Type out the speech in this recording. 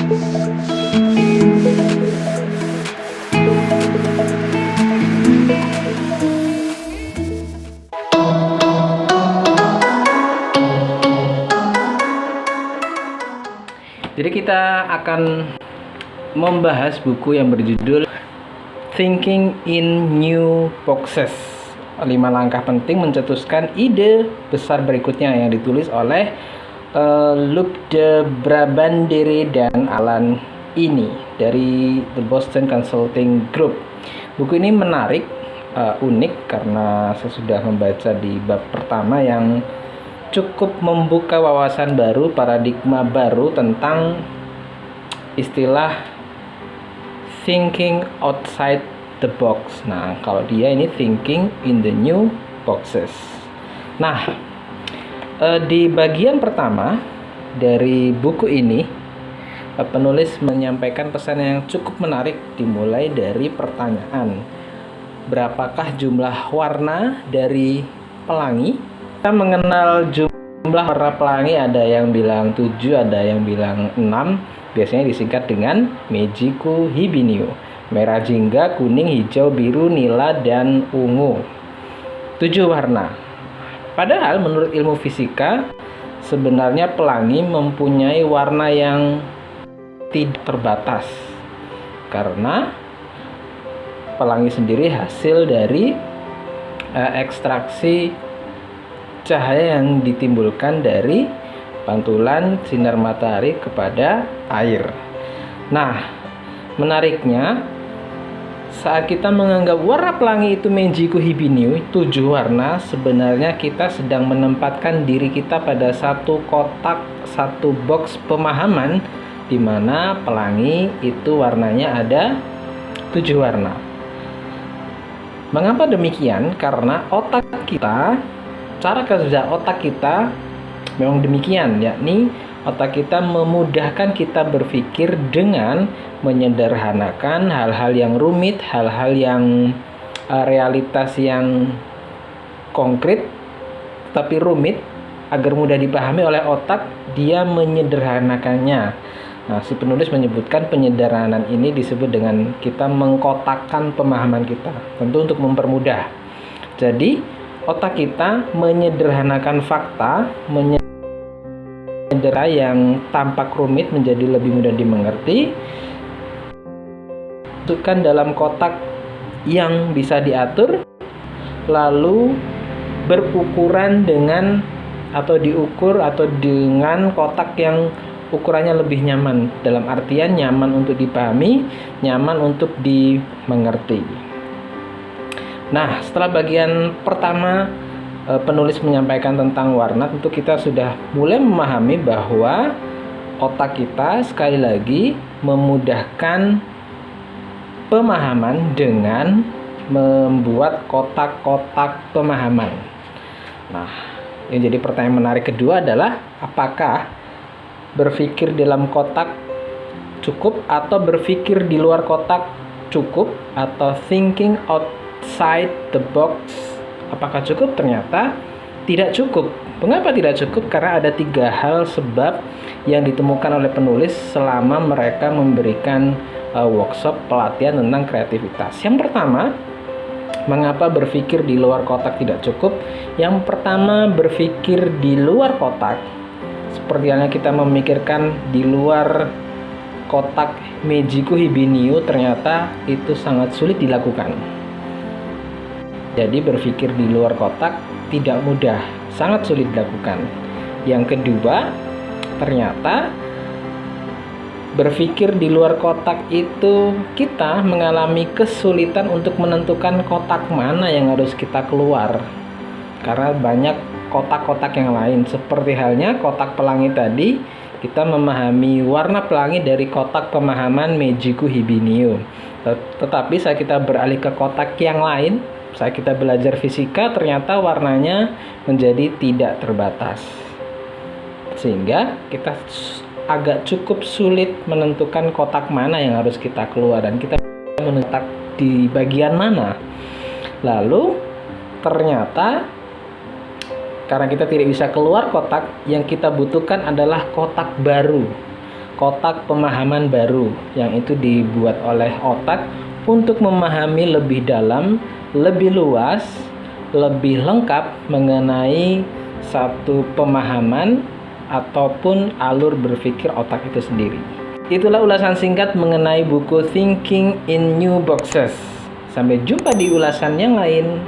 Jadi kita akan membahas buku yang berjudul Thinking in New Boxes, 5 langkah penting mencetuskan ide besar berikutnya, yang ditulis oleh Luc de Brabandere dan Alan Ini dari The Boston Consulting Group. Buku ini menarik, unik karena saya sudah membaca di bab pertama yang cukup membuka wawasan baru, paradigma baru tentang istilah thinking outside the box. Nah, kalau dia ini thinking in the new boxes. Nah, di bagian pertama dari buku ini, penulis menyampaikan pesan yang cukup menarik, dimulai dari pertanyaan, berapakah jumlah warna dari pelangi? Kita mengenal jumlah warna pelangi, ada yang bilang 7, ada yang bilang 6. Biasanya disingkat dengan Meiji-ku Hibiniu. Merah jingga, kuning, hijau, biru, nila, dan ungu. 7 warna. Padahal menurut ilmu fisika, sebenarnya pelangi mempunyai warna yang tidak terbatas. Karena pelangi sendiri hasil dari ekstraksi cahaya yang ditimbulkan dari pantulan sinar matahari kepada air. Nah, menariknya, saat kita menganggap warna pelangi itu Meiji-ku Hibiniu, 7 warna, sebenarnya kita sedang menempatkan diri kita pada satu kotak, satu box pemahaman, di mana pelangi itu warnanya ada 7 warna. Mengapa demikian? Karena otak kita, cara kerja otak kita memang demikian, yakni otak kita memudahkan kita berpikir dengan menyederhanakan hal-hal yang rumit, hal-hal yang realitas yang konkret tapi rumit, agar mudah dipahami oleh otak, dia menyederhanakannya. Nah, si penulis menyebutkan penyederhanaan ini disebut dengan kita mengkotakkan pemahaman kita, tentu untuk mempermudah. Jadi otak kita menyederhanakan fakta, menyederhanakan yang tampak rumit menjadi lebih mudah dimengerti, masukkan dalam kotak yang bisa diatur, lalu berukuran dengan atau diukur atau dengan kotak yang ukurannya lebih nyaman, dalam artian nyaman untuk dipahami, nyaman untuk dimengerti. Nah, setelah bagian pertama penulis menyampaikan tentang warna, tentu kita sudah mulai memahami bahwa otak kita sekali lagi memudahkan pemahaman dengan membuat kotak-kotak pemahaman. Nah, yang jadi pertanyaan menarik kedua adalah, apakah berpikir dalam kotak cukup atau berpikir di luar kotak cukup, atau thinking outside the box apakah cukup? Ternyata tidak cukup. Mengapa tidak cukup? Karena ada 3 hal sebab yang ditemukan oleh penulis selama mereka memberikan workshop pelatihan tentang kreativitas. Yang pertama, mengapa berpikir di luar kotak tidak cukup? Yang pertama, berpikir di luar kotak, seperti halnya kita memikirkan di luar kotak Meiji-ku Hibiniu, ternyata itu sangat sulit dilakukan. Jadi berpikir di luar kotak tidak mudah, sangat sulit dilakukan. Yang kedua, ternyata berpikir di luar kotak itu kita mengalami kesulitan untuk menentukan kotak mana yang harus kita keluar, karena banyak kotak-kotak yang lain. Seperti halnya kotak pelangi tadi, kita memahami warna pelangi dari kotak pemahaman Meiji-ku Hibiniu. Tetapi saat kita beralih ke kotak yang lain, saat kita belajar fisika, ternyata warnanya menjadi tidak terbatas, sehingga kita agak cukup sulit menentukan kotak mana yang harus kita keluar, dan kita menentukan di bagian mana. Lalu ternyata karena kita tidak bisa keluar kotak, yang kita butuhkan adalah kotak baru. kotak pemahaman baru yang itu dibuat oleh otak untuk memahami lebih dalam, lebih luas, lebih lengkap mengenai satu pemahaman ataupun alur berpikir otak itu sendiri. Itulah ulasan singkat mengenai buku Thinking in New Boxes. Sampai jumpa di ulasan yang lain.